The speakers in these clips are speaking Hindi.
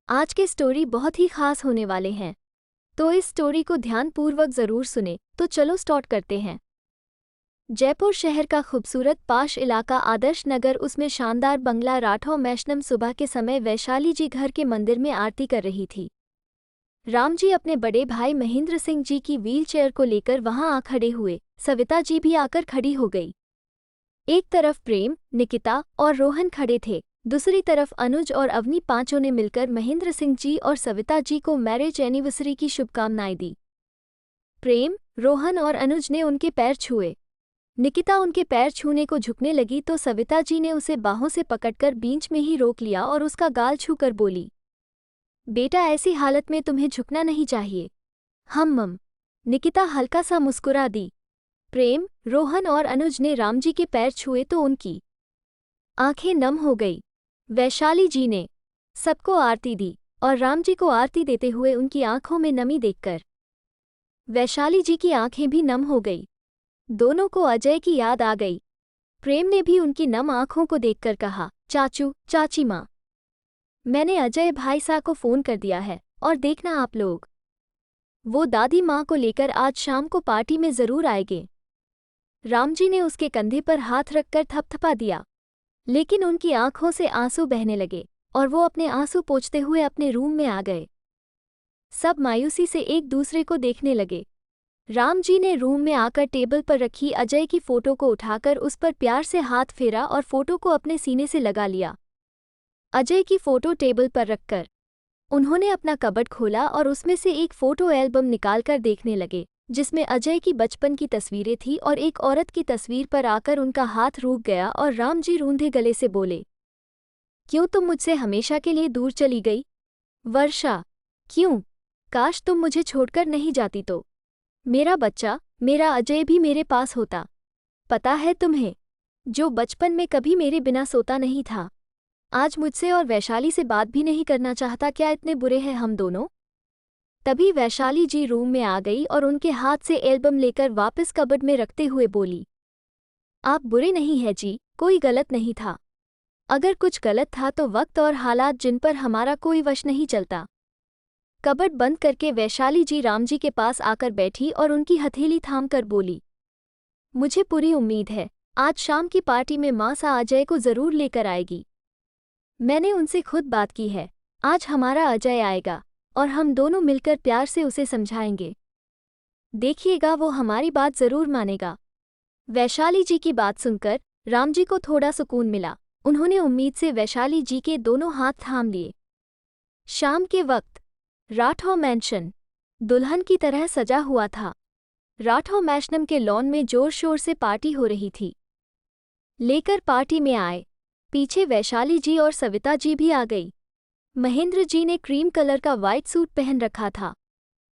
आज के स्टोरी बहुत ही खास होने वाले हैं, तो इस स्टोरी को ध्यानपूर्वक जरूर सुने। तो चलो स्टार्ट करते हैं। जयपुर शहर का खूबसूरत पाश इलाका आदर्श नगर, उसमें शानदार बंगला राठौर मैशनम। सुबह के समय वैशाली जी घर के मंदिर में आरती कर रही थी। राम जी अपने बड़े भाई महेंद्र सिंह जी की व्हीलचेयर को लेकर वहां आ खड़े हुए। सविता जी भी आकर खड़ी हो गई। एक तरफ प्रेम, निकिता और रोहन खड़े थे, दूसरी तरफ अनुज और अवनी। पांचों ने मिलकर महेंद्र सिंह जी और सविता जी को मैरिज एनिवर्सरी की शुभकामनाएं दी। प्रेम, रोहन और अनुज ने उनके पैर छुए। निकिता उनके पैर छूने को झुकने लगी तो सविता जी ने उसे बाहों से पकड़कर बीच में ही रोक लिया और उसका गाल छूकर बोली, बेटा ऐसी हालत में तुम्हें झुकना नहीं चाहिए। हम। निकिता हल्का सा मुस्कुरा दी। प्रेम, रोहन और अनुज ने राम जी के पैर छुए तो उनकी आंखें नम हो गई। वैशाली जी ने सबको आरती दी और राम जी को आरती देते हुए उनकी आंखों में नमी देखकर वैशाली जी की आंखें भी नम हो गई। दोनों को अजय की याद आ गई। प्रेम ने भी उनकी नम आंखों को देखकर कहा, चाचू, चाची माँ, मैंने अजय भाई साहब को फोन कर दिया है और देखना आप लोग, वो दादी माँ को लेकर आज शाम को पार्टी में जरूर आएंगे। राम जी ने उसके कंधे पर हाथ रखकर थपथपा दिया, लेकिन उनकी आंखों से आंसू बहने लगे और वो अपने आंसू पोंछते हुए अपने रूम में आ गए। सब मायूसी से एक दूसरे को देखने लगे। राम जी ने रूम में आकर टेबल पर रखी अजय की फोटो को उठाकर उस पर प्यार से हाथ फेरा और फोटो को अपने सीने से लगा लिया। अजय की फोटो टेबल पर रखकर उन्होंने अपना कबर्ड खोला और उसमें से एक फोटो एल्बम निकालकर देखने लगे, जिसमें अजय की बचपन की तस्वीरें थी और एक औरत की तस्वीर पर आकर उनका हाथ रुक गया और राम जी रूंधे गले से बोले, क्यों तुम मुझसे हमेशा के लिए दूर चली गई? वर्षा, क्यों? काश तुम मुझे छोड़कर नहीं जाती तो मेरा बच्चा, मेरा अजय भी मेरे पास होता। पता है तुम्हें, जो बचपन में कभी मेरे बिना सोता नहीं था, आज मुझसे और वैशाली से बात भी नहीं करना चाहता। क्या इतने बुरे हैं हम दोनों? तभी वैशाली जी रूम में आ गई और उनके हाथ से एल्बम लेकर वापस कबर्ड में रखते हुए बोली, आप बुरे नहीं हैं जी, कोई गलत नहीं था। अगर कुछ गलत था तो वक्त और हालात जिन पर हमारा कोई वश नहीं चलता। कबर्ड बंद करके वैशाली जी राम जी के पास आकर बैठी और उनकी हथेली थाम कर बोली, मुझे पूरी उम्मीद है आज शाम की पार्टी में माँ सा अजय को जरूर लेकर आएगी। मैंने उनसे खुद बात की है, आज हमारा अजय आएगा और हम दोनों मिलकर प्यार से उसे समझाएंगे। देखिएगा वो हमारी बात जरूर मानेगा। वैशाली जी की बात सुनकर राम जी को थोड़ा सुकून मिला। उन्होंने उम्मीद से वैशाली जी के दोनों हाथ थाम लिए। शाम के वक्त राठौर मैंशन दुल्हन की तरह सजा हुआ था। राठौर मैशनम के लॉन में जोर शोर से पार्टी हो रही थी। लेकर पार्टी में आए पीछे वैशाली जी और सविता जी भी आ गई। महेंद्र जी ने क्रीम कलर का वाइट सूट पहन रखा था।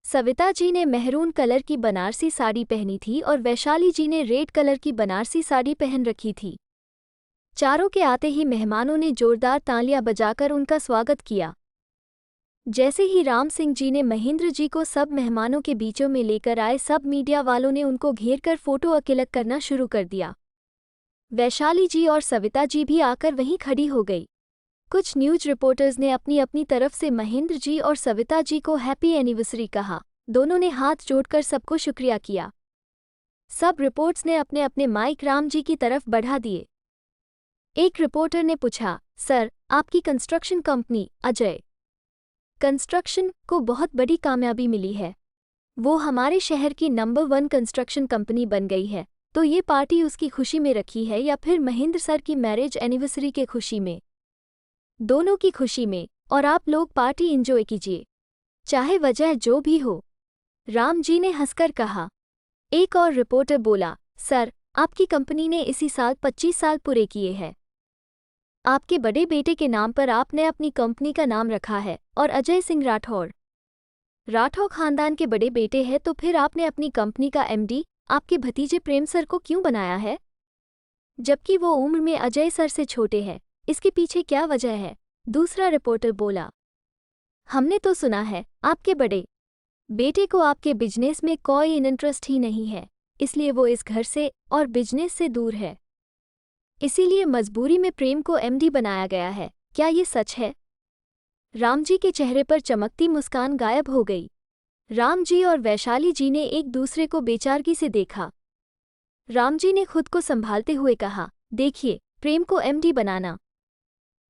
सविता जी ने मेहरून कलर की बनारसी साड़ी पहनी थी और वैशाली जी ने रेड कलर की बनारसी साड़ी पहन रखी थी। चारों के आते ही मेहमानों ने जोरदार तालियां बजाकर उनका स्वागत किया। जैसे ही राम सिंह जी ने महेंद्र जी को सब मेहमानों के बीचों में लेकर आए, सब मीडिया वालों ने उनको घेरकर फोटो क्लिक करना शुरू कर दिया। वैशाली जी और सविता जी भी आकर वहीं खड़ी हो गई। कुछ न्यूज रिपोर्टर्स ने अपनी अपनी तरफ से महेंद्र जी और सविता जी को हैप्पी एनिवर्सरी कहा। दोनों ने हाथ जोड़कर सबको शुक्रिया किया। सब रिपोर्ट्स ने अपने अपने माइक राम जी की तरफ बढ़ा दिए। एक रिपोर्टर ने पूछा, सर, आपकी कंस्ट्रक्शन कंपनी अजय कंस्ट्रक्शन को बहुत बड़ी कामयाबी मिली है। वो हमारे शहर की नंबर 1 कंस्ट्रक्शन कंपनी बन गई है, तो ये पार्टी उसकी खुशी में रखी है या फिर महेंद्र सर की मैरिज एनिवर्सरी के खुशी में? दोनों की खुशी में, और आप लोग पार्टी एंजॉय कीजिए, चाहे वजह जो भी हो, राम जी ने हंसकर कहा। एक और रिपोर्टर बोला, सर, आपकी कंपनी ने इसी साल 25 साल पूरे किए हैं। आपके बड़े बेटे के नाम पर आपने अपनी कंपनी का नाम रखा है और अजय सिंह राठौर खानदान के बड़े बेटे हैं, तो फिर आपने अपनी कंपनी का एमडी आपके भतीजे प्रेम सर को क्यों बनाया है, जबकि वो उम्र में अजय सर से छोटे हैं? इसके पीछे क्या वजह है? दूसरा रिपोर्टर बोला, हमने तो सुना है आपके बड़े बेटे को आपके बिजनेस में कोई इंटरेस्ट ही नहीं है, इसलिए वो इस घर से और बिजनेस से दूर है, इसीलिए मजबूरी में प्रेम को एमडी बनाया गया है। क्या ये सच है? राम जी के चेहरे पर चमकती मुस्कान गायब हो गई। राम जी और वैशाली जी ने एक दूसरे को बेचारगी से देखा। राम जी ने खुद को संभालते हुए कहा, देखिए, प्रेम को MD banana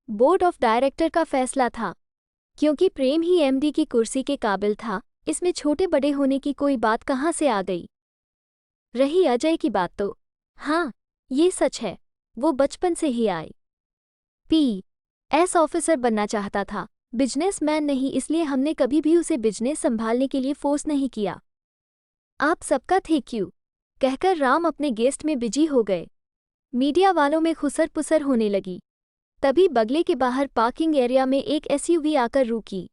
board of director का फैसला था, क्योंकि प्रेम ही एमडी की कुर्सी के काबिल था। इसमें छोटे बड़े होने की कोई बात कहाँ से आ गई। रही अजय की बात तो हाँ, ये सच है, वो बचपन से ही IPS ऑफिसर बनना चाहता था, बिजनेसमैन नहीं, इसलिए हमने कभी भी उसे बिजनेस संभालने के लिए फोर्स नहीं किया। आप सबका थैंक यू कहकर राम अपने गेस्ट में बिजी हो गए। मीडिया वालों में खुसर पुसर होने लगी। तभी बगले के बाहर पार्किंग एरिया में एक SUV आकर रुकी।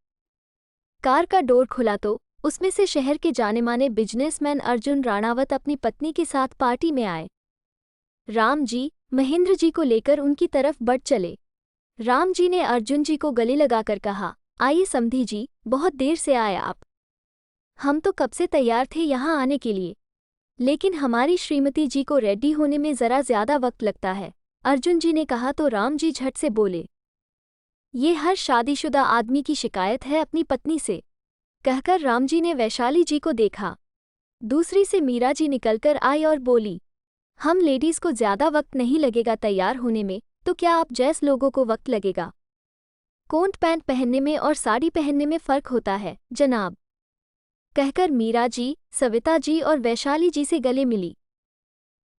कार का डोर खुला तो उसमें से शहर के जाने माने बिजनेसमैन अर्जुन राणावत अपनी पत्नी के साथ पार्टी में आए। राम जी महेंद्र जी को लेकर उनकी तरफ बढ़ चले। राम जी ने अर्जुन जी को गले लगाकर कहा, आइए समधी जी, बहुत देर से आए आप। हम तो कब से तैयार थे यहाँ आने के लिए, लेकिन हमारी श्रीमती जी को रेडी होने में ज़रा ज़्यादा वक्त लगता है, अर्जुन जी ने कहा तो राम जी झट से बोले, ये हर शादीशुदा आदमी की शिकायत है अपनी पत्नी से। कहकर राम जी ने वैशाली जी को देखा। दूसरी से मीरा जी निकलकर आई और बोली, हम लेडीज़ को ज़्यादा वक्त नहीं लगेगा तैयार होने में, तो क्या आप जैस लोगों को वक्त लगेगा? कोट पैंट पहनने में और साड़ी पहनने में फ़र्क होता है जनाब। कहकर मीरा जी, सविता जी और वैशाली जी से गले मिली।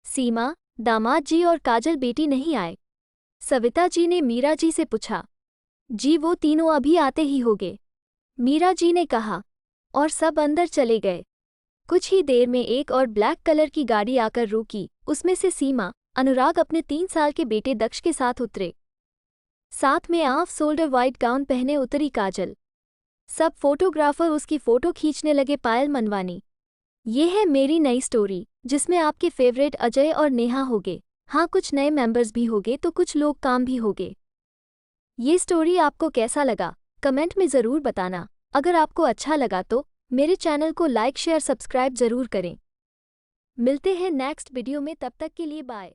सीमा, दामाद जी और काजल बेटी नहीं आए। सविता जी ने मीरा जी से पूछा, जी वो तीनों अभी आते ही होंगे, मीरा जी ने कहा, और सब अंदर चले गए। कुछ ही देर में एक और ब्लैक कलर की गाड़ी आकर रुकी। उसमें से सीमा, अनुराग अपने 3 साल के बेटे दक्ष के साथ उतरे। साथ में ऑफ शोल्डर वाइट गाउन पहने उतरी काजल। सब फोटोग्राफर उसकी फ़ोटो खींचने लगे। पायल मनवानी। ये है मेरी नई स्टोरी, जिसमें आपके फेवरेट अजय और नेहा होंगे। हाँ, कुछ नए मेंबर्स भी होंगे तो कुछ लोग काम भी होंगे। ये स्टोरी आपको कैसा लगा कमेंट में ज़रूर बताना। अगर आपको अच्छा लगा तो मेरे चैनल को लाइक शेयर सब्सक्राइब ज़रूर करें। मिलते हैं नेक्स्ट वीडियो में, तब तक के लिए बाय।